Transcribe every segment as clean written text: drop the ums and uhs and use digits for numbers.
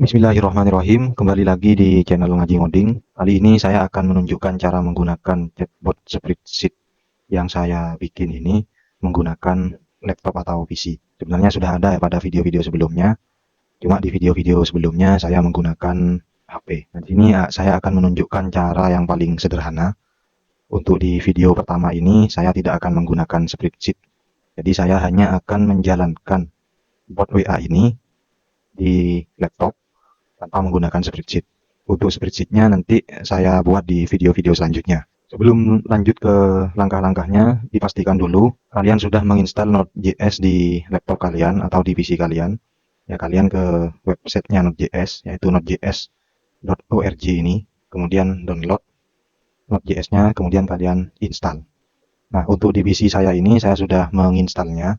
Bismillahirrahmanirrahim, kembali lagi di channel Ngaji Ngoding. Kali ini saya akan menunjukkan cara menggunakan chatbot spreadsheet yang saya bikin ini menggunakan laptop atau PC. Sebenarnya sudah ada ya pada video-video sebelumnya, cuma di video-video sebelumnya saya menggunakan HP. Nah, di sini saya akan menunjukkan cara yang paling sederhana. Untuk di video pertama ini saya tidak akan menggunakan spreadsheet, jadi saya hanya akan menjalankan bot WA ini di laptop tanpa menggunakan spreadsheet. Untuk spreadsheetnya nanti saya buat di video-video selanjutnya. Sebelum lanjut ke langkah-langkahnya, dipastikan dulu kalian sudah menginstal Node.js di laptop kalian atau di PC kalian. Ya, kalian ke websitenya Node.js, yaitu nodejs.org ini, kemudian download Node.js-nya, kemudian kalian install. Nah, untuk di PC saya ini saya sudah menginstalnya.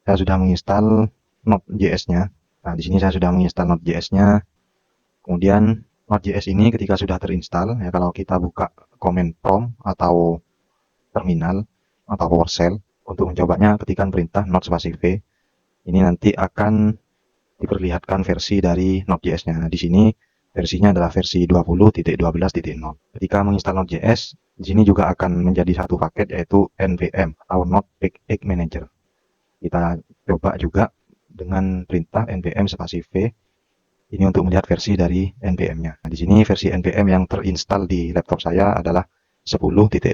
Saya sudah menginstal Node.js-nya. Nah, di sini saya sudah menginstal Node.js-nya. Kemudian Node.js ini ketika sudah terinstall, ya kalau kita buka command prompt atau terminal atau PowerShell, untuk mencobanya ketikkan perintah node spasi v. Ini nanti akan diperlihatkan versi dari Node.js-nya. Nah, di sini versinya adalah versi 20.12.0. Ketika menginstal Node.js, di sini juga akan menjadi satu paket yaitu npm atau Node Package Manager. Kita coba juga dengan perintah npm spasi v. Ini untuk melihat versi dari npm-nya. Nah, di sini versi npm yang terinstall di laptop saya adalah 10.5.0.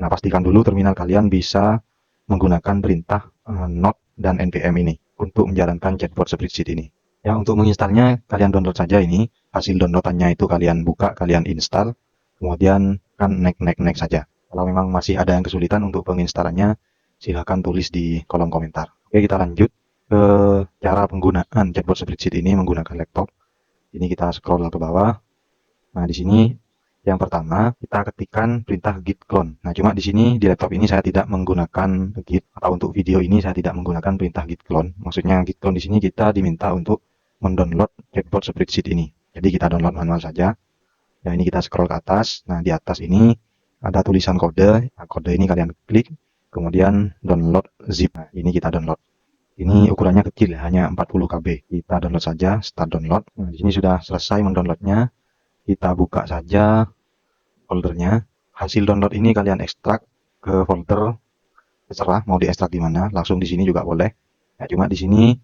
Nah, pastikan dulu terminal kalian bisa menggunakan perintah node dan npm ini untuk menjalankan chatbot spreadsheet ini. Ya, untuk menginstalnya kalian download saja ini. Hasil downloadannya itu kalian buka, kalian install, kemudian kan next saja. Kalau memang masih ada yang kesulitan untuk penginstalannya, silahkan tulis di kolom komentar. Oke, kita lanjut ke cara penggunaan chatbot spreadsheet ini menggunakan laptop. Ini kita scroll ke bawah. Nah, di sini yang pertama kita ketikkan perintah git clone. Nah, cuma di sini di laptop ini saya tidak menggunakan git, atau untuk video ini saya tidak menggunakan perintah git clone. Maksudnya git clone di sini kita diminta untuk mendownload chatbot spreadsheet ini. Jadi kita download manual saja. Nah, ini kita scroll ke atas. Nah, di atas ini ada tulisan kode. Nah, kode ini kalian klik, kemudian download zip. Nah, ini kita download. Ini ukurannya kecil, hanya 40 KB. Kita download saja, start download. Nah, di sini sudah selesai mendownloadnya. Kita buka saja foldernya. Hasil download ini kalian ekstrak ke folder, terserah mau diekstrak di mana. Langsung di sini juga boleh. Ya, cuma di sini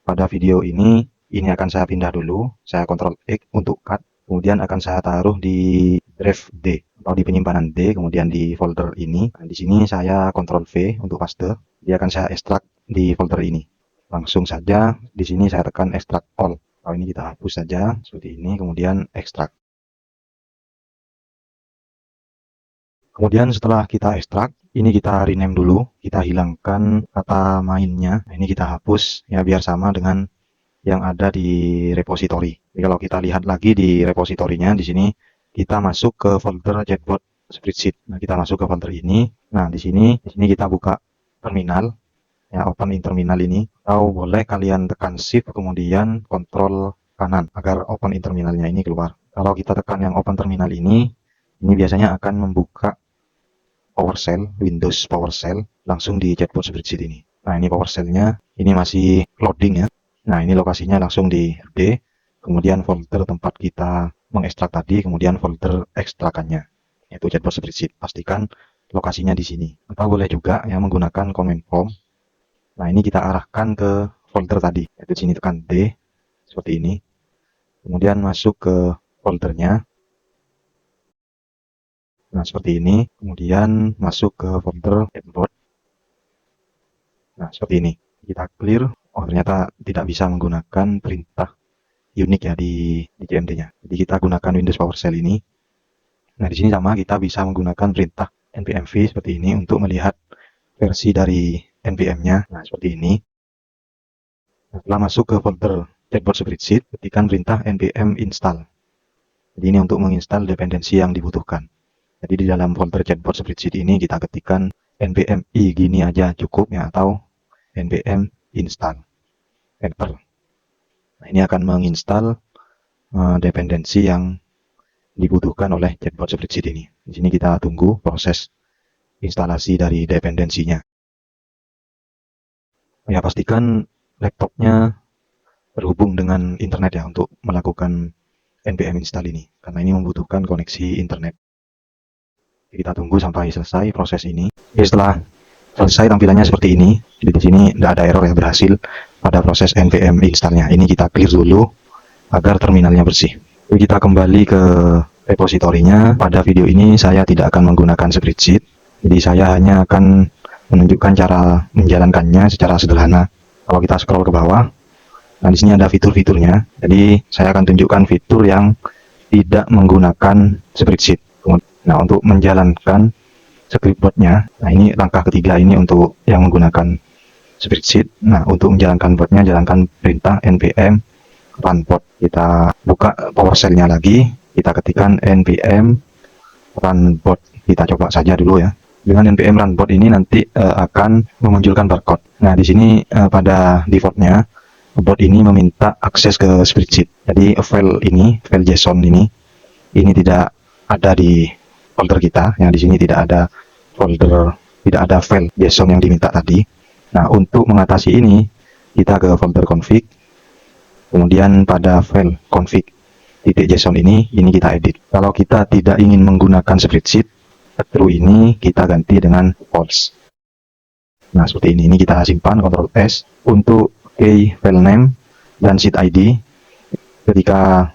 pada video ini akan saya pindah dulu. Saya Ctrl X untuk cut. Kemudian akan saya taruh di drive D atau di penyimpanan D, kemudian di folder ini. Nah, di sini saya Ctrl V untuk paste. Dia akan saya ekstrak di folder ini. Langsung saja di sini saya tekan extract all. Kalau ini kita hapus saja seperti ini, kemudian ekstrak. Kemudian setelah kita ekstrak, ini kita rename dulu, kita hilangkan kata mainnya. Nah, ini kita hapus ya biar sama dengan yang ada di repository. Jadi kalau kita lihat lagi di repositorinya, di sini kita masuk ke folder chatbot spreadsheet. Nah, kita masuk ke folder ini. Nah, di sini kita buka terminal. Ya, open in terminal ini, atau boleh kalian tekan shift kemudian kontrol kanan agar open in terminalnya ini keluar. Kalau kita tekan yang open terminal ini biasanya akan membuka PowerShell, Windows PowerShell langsung di chatbot spreadsheet ini. Nah, ini PowerShell-nya, ini masih loading ya. Nah, ini lokasinya langsung di D, kemudian folder tempat kita mengekstrak tadi, kemudian folder ekstrakannya, yaitu chatbot spreadsheet. Pastikan lokasinya di sini. Atau boleh juga ya menggunakan command prompt. Nah, ini kita arahkan ke folder tadi, yaitu sini tekan D, seperti ini. Kemudian masuk ke foldernya. Nah, seperti ini. Kemudian masuk ke folder chatbot. Nah, seperti ini. Kita clear. Oh, ternyata tidak bisa menggunakan perintah unik ya di CMD-nya. Jadi kita gunakan Windows PowerShell ini. Nah, di sini sama kita bisa menggunakan perintah npmv seperti ini untuk melihat versi dari npm-nya. Nah, seperti ini. Setelah masuk ke folder chatbot spreadsheet, ketikkan perintah npm install. Jadi ini untuk menginstal dependensi yang dibutuhkan. Jadi di dalam folder chatbot spreadsheet ini kita ketikkan npm i gini aja cukup ya, atau npm install. Enter. Nah, ini akan menginstal dependensi yang dibutuhkan oleh chatbot spreadsheet ini. Di sini kita tunggu proses instalasi dari dependensinya. Ya, pastikan laptopnya terhubung dengan internet ya untuk melakukan npm install ini, karena ini membutuhkan koneksi internet. Kita tunggu sampai selesai proses ini. Oke, setelah selesai tampilannya seperti ini. Jadi di sini tidak ada error ya, berhasil pada proses npm installnya. Ini kita clear dulu agar terminalnya bersih. Jadi kita kembali ke repositorinya. Pada video ini saya tidak akan menggunakan spreadsheet. Jadi saya hanya akan menunjukkan cara menjalankannya secara sederhana. Kalau kita scroll ke bawah, nah di sini ada fitur-fiturnya. Jadi saya akan tunjukkan fitur yang tidak menggunakan spreadsheet. Nah, untuk menjalankan scriptbotnya, nah ini langkah ketiga ini untuk yang menggunakan spreadsheet. Nah, untuk menjalankan botnya, jalankan perintah npm run bot. Kita buka PowerShell-nya lagi, kita ketikkan npm run bot. Kita coba saja dulu ya. Dengan npm run bot ini nanti akan memunculkan barcode. Nah, di sini pada defaultnya bot ini meminta akses ke spreadsheet. Jadi file JSON ini tidak ada di folder kita. Yang di sini tidak ada folder, tidak ada file JSON yang diminta tadi. Nah, untuk mengatasi ini kita ke folder config, kemudian pada file config.json ini kita edit. Kalau kita tidak ingin menggunakan spreadsheet, true ini kita ganti dengan false. Nah, seperti ini kita simpan, Ctrl S. Untuk key file name dan sheet ID, ketika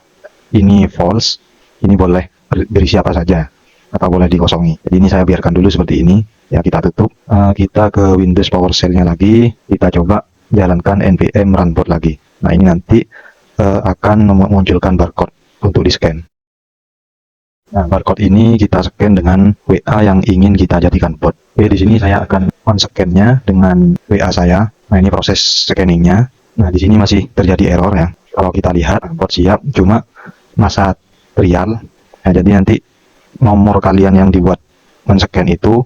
ini false, ini boleh berisi apa saja atau boleh dikosongi. Jadi ini saya biarkan dulu seperti ini ya, kita tutup. Kita ke Windows PowerShell-nya lagi, kita coba jalankan npm run bot lagi. Nah, ini nanti akan memunculkan barcode untuk di scan. Nah, barcode ini kita scan dengan WA yang ingin kita jadikan bot. Oke, di sini saya akan on-scan-nya dengan WA saya. Nah, ini proses scanningnya. Nah, di sini masih terjadi error ya. Kalau kita lihat bot siap, cuma masa trial. Nah, jadi nanti nomor kalian yang dibuat men-scan itu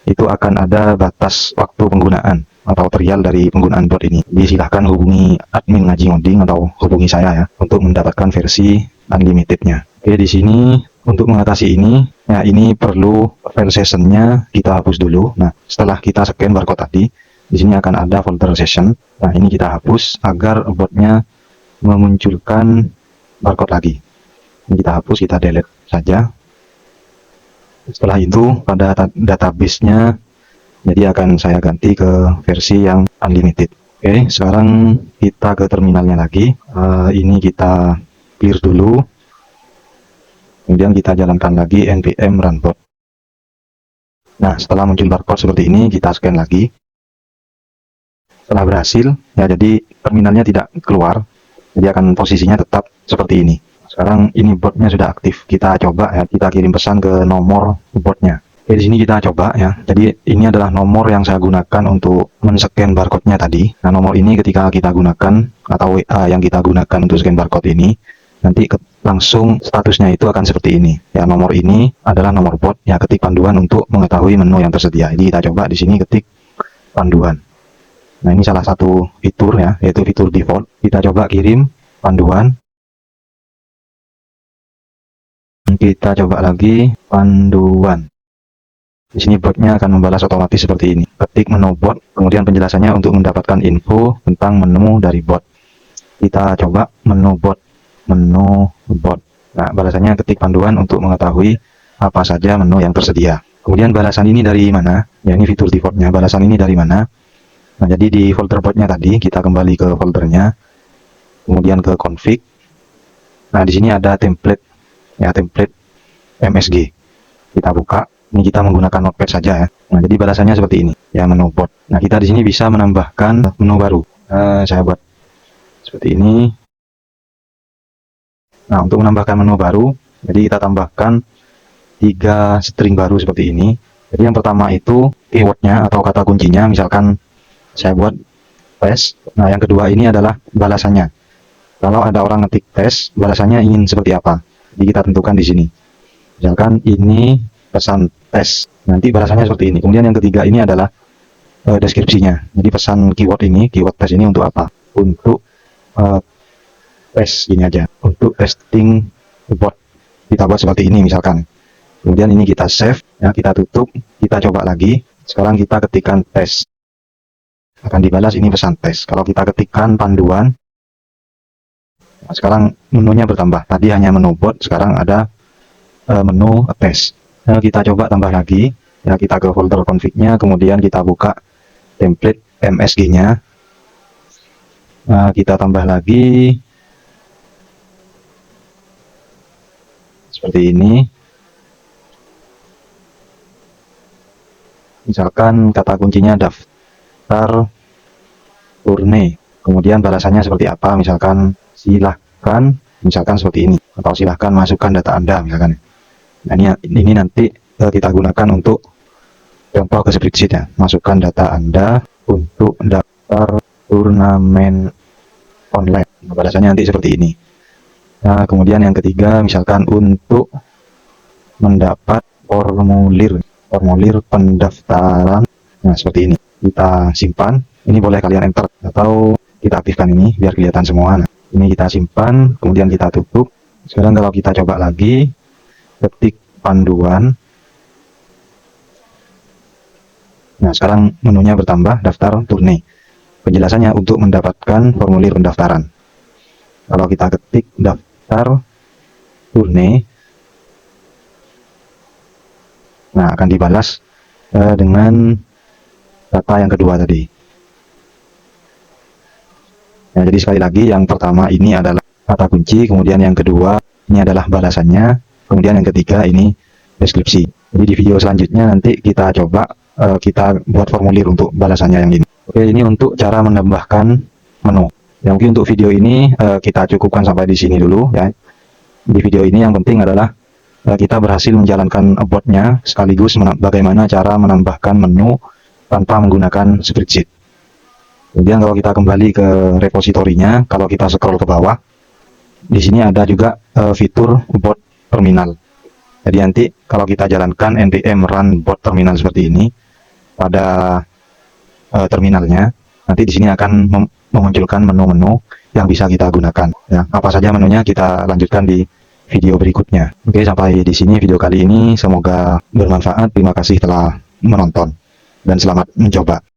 akan ada batas waktu penggunaan atau trial dari penggunaan bot ini. Jadi silahkan hubungi admin Ngaji Ngoding atau hubungi saya ya untuk mendapatkan versi unlimitednya. Oke, di sini untuk mengatasi ini, ya ini perlu file sessionnya kita hapus dulu. Nah, setelah kita scan barcode tadi, di sini akan ada folder session. Nah, ini kita hapus agar botnya memunculkan barcode lagi. Ini kita hapus, kita delete saja. Setelah itu pada database-nya, jadi akan saya ganti ke versi yang unlimited. Oke, sekarang kita ke terminalnya lagi. Ini kita clear dulu. Kemudian kita jalankan lagi npm run bot. Nah, setelah muncul barcode seperti ini, kita scan lagi. Setelah berhasil, ya jadi terminalnya tidak keluar. Jadi akan posisinya tetap seperti ini. Sekarang ini botnya sudah aktif. Kita coba ya, kita kirim pesan ke nomor botnya. Di sini kita coba ya. Jadi ini adalah nomor yang saya gunakan untuk men-scan barcode-nya tadi. Nah, nomor ini ketika kita gunakan atau WA yang kita gunakan untuk scan barcode ini, nanti langsung statusnya itu akan seperti ini. Ya, nomor ini adalah nomor bot. Ya, ketik panduan untuk mengetahui menu yang tersedia. Jadi kita coba di sini ketik panduan. Nah, ini salah satu fitur ya, yaitu fitur default. Kita coba kirim panduan. Kita coba lagi panduan. Di sini botnya akan membalas otomatis seperti ini. Ketik menu bot, kemudian penjelasannya untuk mendapatkan info tentang menu dari bot. Kita coba menu bot. Nah, balasannya ketik panduan untuk mengetahui apa saja menu yang tersedia. Kemudian balasan ini dari mana? Ya, ini fitur defaultnya. Balasan ini dari mana? Nah, jadi di folder botnya tadi, kita kembali ke foldernya. Kemudian ke config. Nah, di sini ada template. Ya, template MSG. Kita buka. Ini kita menggunakan notepad saja ya. Nah, jadi balasannya seperti ini. Ya, menu bot. Nah, kita di sini bisa menambahkan menu baru. Saya buat seperti ini. Nah, untuk menambahkan menu baru, jadi kita tambahkan 3 string baru seperti ini. Jadi yang pertama itu keywordnya atau kata kuncinya, misalkan saya buat tes. Nah, yang kedua ini adalah balasannya. Kalau ada orang ngetik tes, balasannya ingin seperti apa? Jadi kita tentukan di sini. Misalkan ini pesan tes, nanti balasannya seperti ini. Kemudian yang ketiga ini adalah deskripsinya. Jadi pesan keyword ini, keyword tes ini untuk apa? Untuk tes ini aja, untuk testing bot. Kita buat seperti ini misalkan. Kemudian ini kita save, ya kita tutup, kita coba lagi. Sekarang kita ketikkan tes. Akan dibalas ini pesan tes. Kalau kita ketikkan panduan, Nah, sekarang menunya bertambah. Tadi hanya menu bot, sekarang ada menu attach. Nah, kita coba tambah lagi. Ya, kita ke folder config-nya, kemudian kita buka template MSG-nya. Nah, kita tambah lagi seperti ini. Misalkan kata kuncinya daftar turne, kemudian balasannya seperti apa, misalkan silahkan, misalkan seperti ini, atau silahkan masukkan data Anda misalkan. Nah, ini nanti kita gunakan untuk contoh ke spreadsheet ya. Masukkan data Anda untuk daftar turnamen online. Nah, balasannya nanti seperti ini. Nah, kemudian yang ketiga, misalkan untuk mendapat formulir pendaftaran. Nah, seperti ini. Kita simpan. Ini boleh kalian enter atau kita aktifkan ini biar kelihatan semua. Nah, ini kita simpan, kemudian kita tutup. Sekarang kalau kita coba lagi, ketik panduan. Nah, sekarang menunya bertambah, daftar turne. Penjelasannya untuk mendapatkan formulir pendaftaran. Kalau kita ketik daftar turne, nah akan dibalas dengan data yang kedua tadi. Nah, jadi sekali lagi, yang pertama ini adalah kata kunci, kemudian yang kedua ini adalah balasannya, kemudian yang ketiga ini deskripsi. Jadi di video selanjutnya nanti kita coba kita buat formulir untuk balasannya yang ini. Oke, ini untuk cara menambahkan menu. Ya, mungkin untuk video ini kita cukupkan sampai di sini dulu ya. Di video ini yang penting adalah kita berhasil menjalankan botnya, sekaligus bagaimana cara menambahkan menu tanpa menggunakan spreadsheet. Kemudian kalau kita kembali ke repositorinya, kalau kita scroll ke bawah, di sini ada juga fitur bot terminal. Jadi nanti kalau kita jalankan npm run bot terminal seperti ini pada terminalnya, nanti di sini akan memunculkan menu-menu yang bisa kita gunakan. Ya, apa saja menunya kita lanjutkan di video berikutnya. Oke, sampai di sini video kali ini. Semoga bermanfaat. Terima kasih telah menonton dan selamat mencoba.